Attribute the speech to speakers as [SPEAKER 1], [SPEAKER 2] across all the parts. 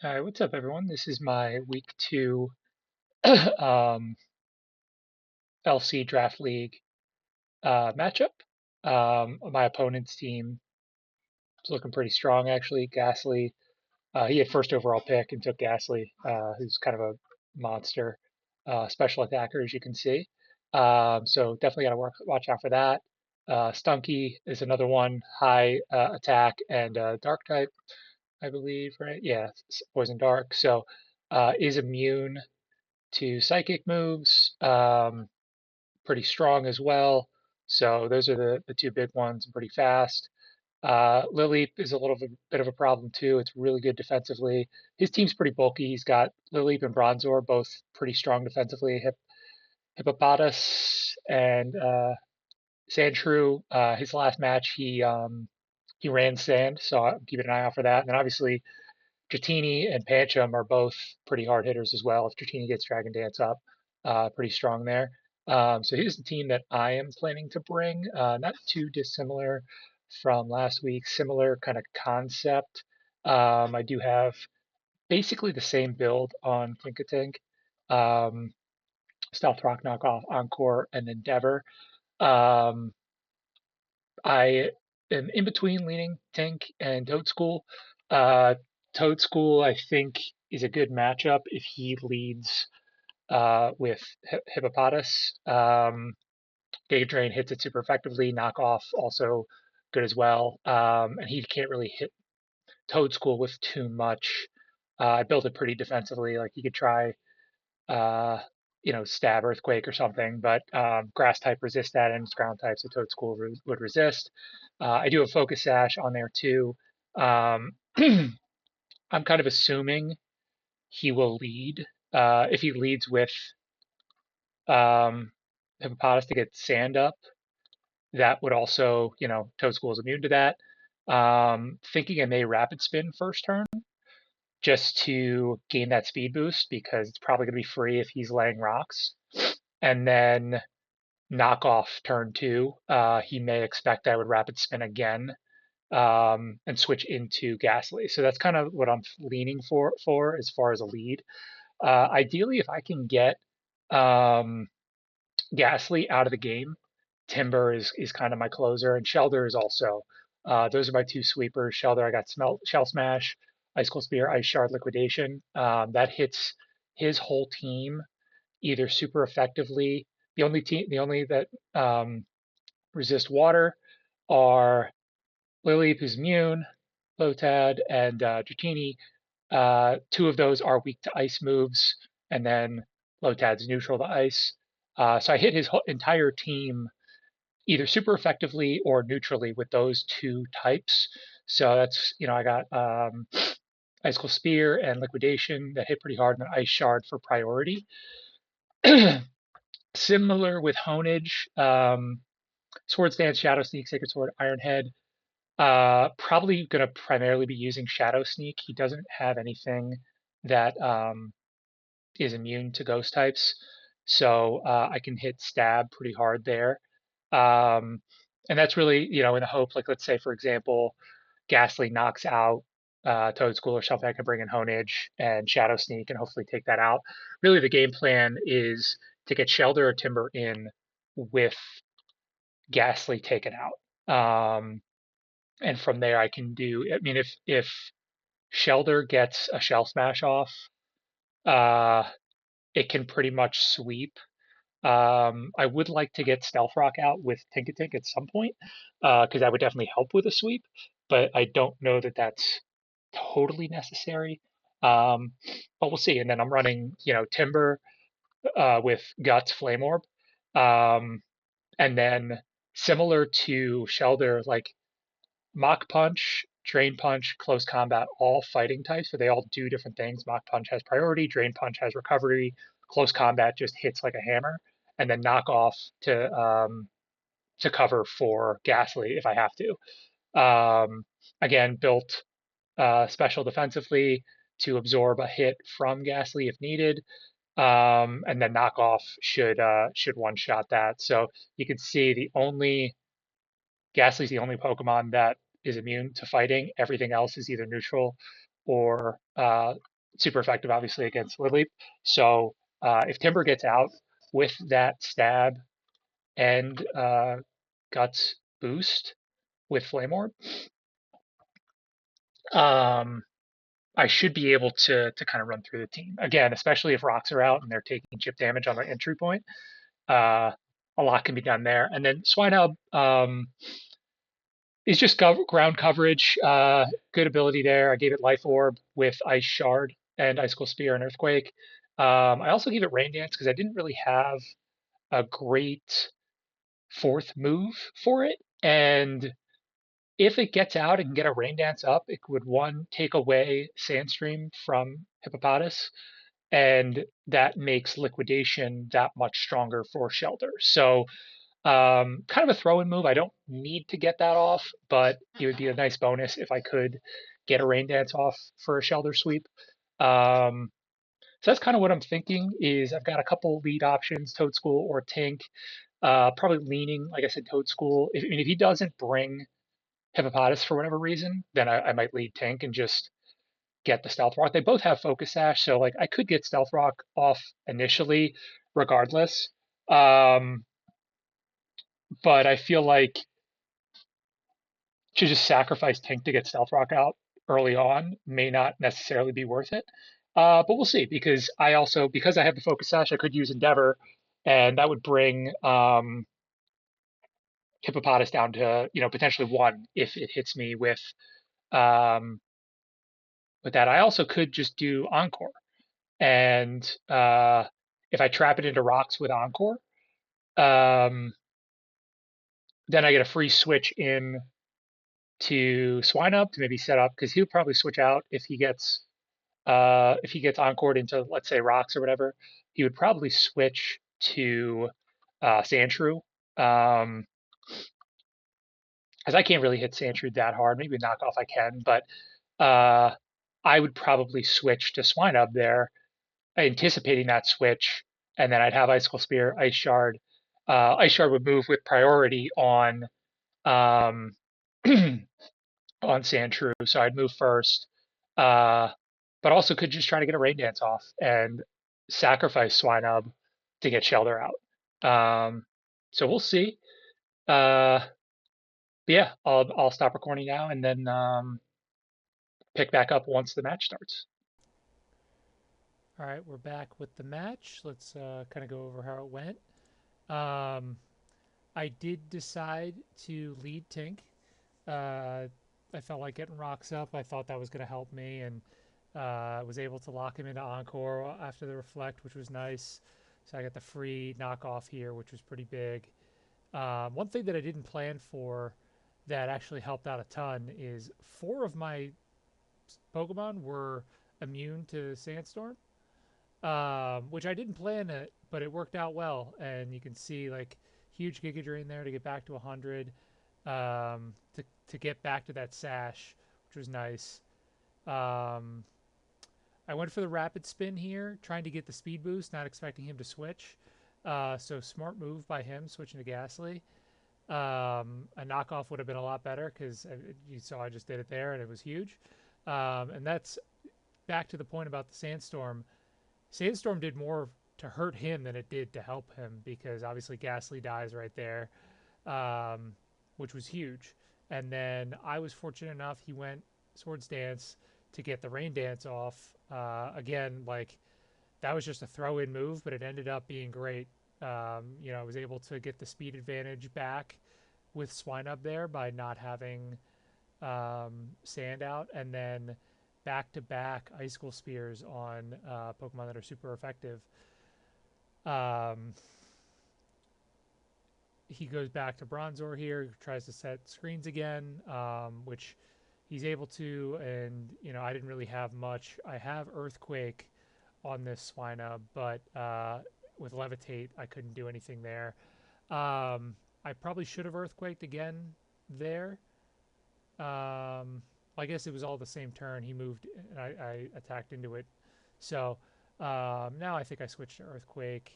[SPEAKER 1] All right, what's up, everyone? This is my week two um, LC Draft League matchup. My opponent's team is looking pretty strong, actually. Gasly, he had first overall pick and took Gasly, who's kind of a monster special attacker, as you can see. So definitely got to watch out for that. Stunky is another one, high attack and dark type, I believe, right? Yeah, poison dark. So is immune to psychic moves, pretty strong as well. So those are the two big ones and pretty fast. Lily is a little bit of a problem too. It's really good defensively. His team's pretty bulky. He's got Lily and Bronzor, both pretty strong defensively. Hippopotas and Sandshrew. His last match, he ran Sand, so I'm keeping an eye out for that. And then obviously Dratini and Pancham are both pretty hard hitters as well. If Dratini gets Dragon Dance up, pretty strong there. So here's the team that I am planning to bring. Not too dissimilar from last week. Similar kind of concept. I do have basically the same build on Tinkatink. Um, Stealth Rock Knockoff, Encore, and Endeavor. Um, I am in between leaning Tink and Toad School. Uh, Toad School, I think, is a good matchup if he leads with Hippopotas. Giga Drain hits it super effectively. Knockoff also good as well. And he can't really hit Toad School with too much. I built it pretty defensively. Like he could try uh, stab earthquake or something, but grass type resist that, and it's ground type, so toad school would resist. I do have focus sash on there too. Um, I'm kind of assuming he will lead. If he leads with um, hippopotas to get sand up, that would also, toad school is immune to that. Thinking I may rapid spin first turn just to gain that speed boost because it's probably going to be free if he's laying rocks. And then knock off turn two. He may expect I would rapid spin again and switch into Ghastly. So that's kind of what I'm leaning for as far as a lead. Ideally, if I can get um, Ghastly out of the game, Timber is kind of my closer, and Shelter is also. Those are my two sweepers. Shelter, I got Shell Smash, Ice Cold Spear, Ice Shard, Liquidation. That hits his whole team either super effectively. The only that resist water are Lily, who's immune, Lotad, and Dratini. Two of those are weak to ice moves, and then Lotad's neutral to ice. So I hit his whole entire team either super effectively or neutrally with those two types. So that's, I got Icicle Spear and Liquidation that hit pretty hard, and then Ice Shard for priority. Similar with Honage, Swords Dance, Shadow Sneak, Sacred Sword, Iron Head. Probably going to primarily be using Shadow Sneak. He doesn't have anything that is immune to ghost types, so I can hit stab pretty hard there. Um, and that's really, in the hope, like let's say, for example, Ghastly knocks out Toad School or something, I can bring in Honage and Shadow Sneak and hopefully take that out. Really, the game plan is to get Shelter or Timber in with Ghastly taken out. And from there I can do. I mean, if Shelter gets a Shell Smash off, uh, it can pretty much sweep. I would like to get Stealth Rock out with Tinkatink at some point, because that would definitely help with a sweep, but I don't know that that's totally necessary. Um, but we'll see. And then I'm running, Timber with Guts Flame Orb, um, and then similar to Shelter, like Mach Punch, Drain Punch, Close Combat, all fighting types, so they all do different things. Mach Punch has priority, Drain Punch has recovery, Close Combat just hits like a hammer, and then Knock Off to cover for Ghastly if I have to. Again, built special defensively to absorb a hit from Ghastly if needed, and then Knock Off should one shot that. So you can see Ghastly's the only Pokemon that is immune to fighting. Everything else is either neutral or super effective, obviously, against Lidleap. So if Timber gets out with that stab and Guts boost with Flame Orb, um, I should be able to kind of run through the team again, especially if rocks are out and they're taking chip damage on their entry point. Uh, a lot can be done there, and then Swinehub is just ground coverage. Good ability there. I gave it Life Orb with Ice Shard and Icicle Spear and Earthquake. I also gave it Rain Dance because I didn't really have a great fourth move for it, and if it gets out and can get a Rain Dance up, it would one take away Sandstream from Hippopotas, and that makes liquidation that much stronger for Shelter. So kind of a throw-in move. I don't need to get that off, but it would be a nice bonus if I could get a Rain Dance off for a Shelter sweep. So that's kind of what I'm thinking. Is I've got a couple lead options, Toad School or Tink. Probably leaning, like I said, Toad School. I mean, if he doesn't bring Hippopotas for whatever reason, then I might lead Tink and just get the Stealth Rock. They both have Focus Sash, so like I could get Stealth Rock off initially, regardless. Um, but I feel like to just sacrifice Tink to get Stealth Rock out early on may not necessarily be worth it. But we'll see because I also because I have the Focus Sash, I could use Endeavor, and that would bring Hippopotas down to potentially one if it hits me um, with that. I also could just do Encore, and if I trap it into rocks with Encore, um, then I get a free switch in to Swine Up to maybe set up because he'll probably switch out if he gets encored into, let's say, rocks or whatever, he would probably switch to Sandshrew. Um, because I can't really hit Sandshrew that hard. Maybe knockoff I can, but uh, I would probably switch to Swinub there, anticipating that switch, and then I'd have Icicle Spear, Ice Shard. Ice Shard would move with priority um, on Sandshrew, so I'd move first, uh, but also could just try to get a Rain Dance off and sacrifice Swinub to get Shelter out. So we'll see. But yeah, I'll stop recording now and then pick back up once the match starts.
[SPEAKER 2] All right, we're back with the match. Let's kind of go over how it went. Um, I did decide to lead Tink. Uh, I felt like getting rocks up. I thought that was going to help me, and was able to lock him into Encore after the Reflect, which was nice. So I got the free knockoff here, which was pretty big. One thing that I didn't plan for that actually helped out a ton is four of my Pokemon were immune to Sandstorm, which I didn't plan it, but it worked out well. And you can see like huge Giga Drain there to get back to 100, to get back to that Sash, which was nice. Um, I went for the Rapid Spin here, trying to get the speed boost, not expecting him to switch. So smart move by him, switching to Ghastly. A knockoff would have been a lot better because you saw I just did it there and it was huge. And that's back to the point about the Sandstorm. Sandstorm did more to hurt him than it did to help him because obviously Ghastly dies right there, um, which was huge. And then I was fortunate enough he went Swords Dance to get the Rain Dance off. Again, like that was just a throw-in move, but it ended up being great. I was able to get the speed advantage back with Swine up there by not having Sand out, and then back-to-back Icicle Spears on Pokemon that are super effective. Um, he goes back to Bronzor here, tries to set screens again, which he's able to, and I didn't really have much. I have Earthquake on this Swinub, but with Levitate, I couldn't do anything there. I probably should have Earthquaked again there. I guess it was all the same turn. He moved, and I attacked into it. So now I think I switched to Earthquake.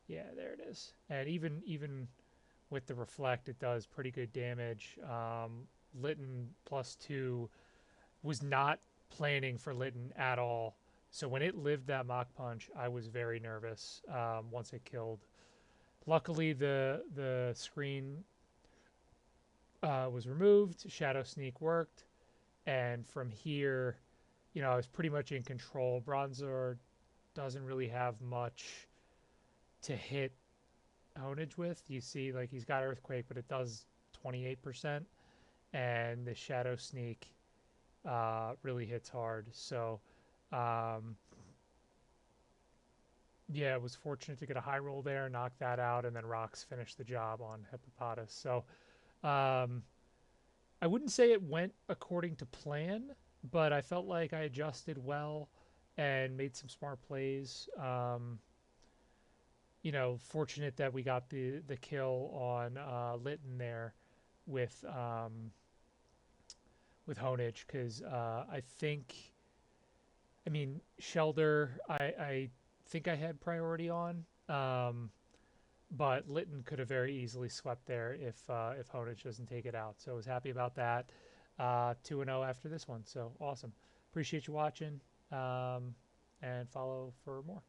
[SPEAKER 2] Yeah, there it is. And even with the Reflect, it does pretty good damage. Litten +2 was not planning for Lytton at all. So when it lived that Mach Punch, I was very nervous once it killed. Luckily, the screen was removed. Shadow Sneak worked, and from here, I was pretty much in control. Bronzor doesn't really have much to hit Honage with. You see, like he's got Earthquake, but it does 28%, and the Shadow Sneak really hits hard. So, um, yeah, it was fortunate to get a high roll there, knock that out, and then Rocks finished the job on Hippopotas. So, um, I wouldn't say it went according to plan, but I felt like I adjusted well and made some smart plays. Fortunate that we got the kill on Lytton there with Honage because I think, I mean, Shelder, I think I had priority on, but Lytton could have very easily swept there if Honage doesn't take it out. So I was happy about that. 2-0 after this one, so awesome. Appreciate you watching, and follow for more.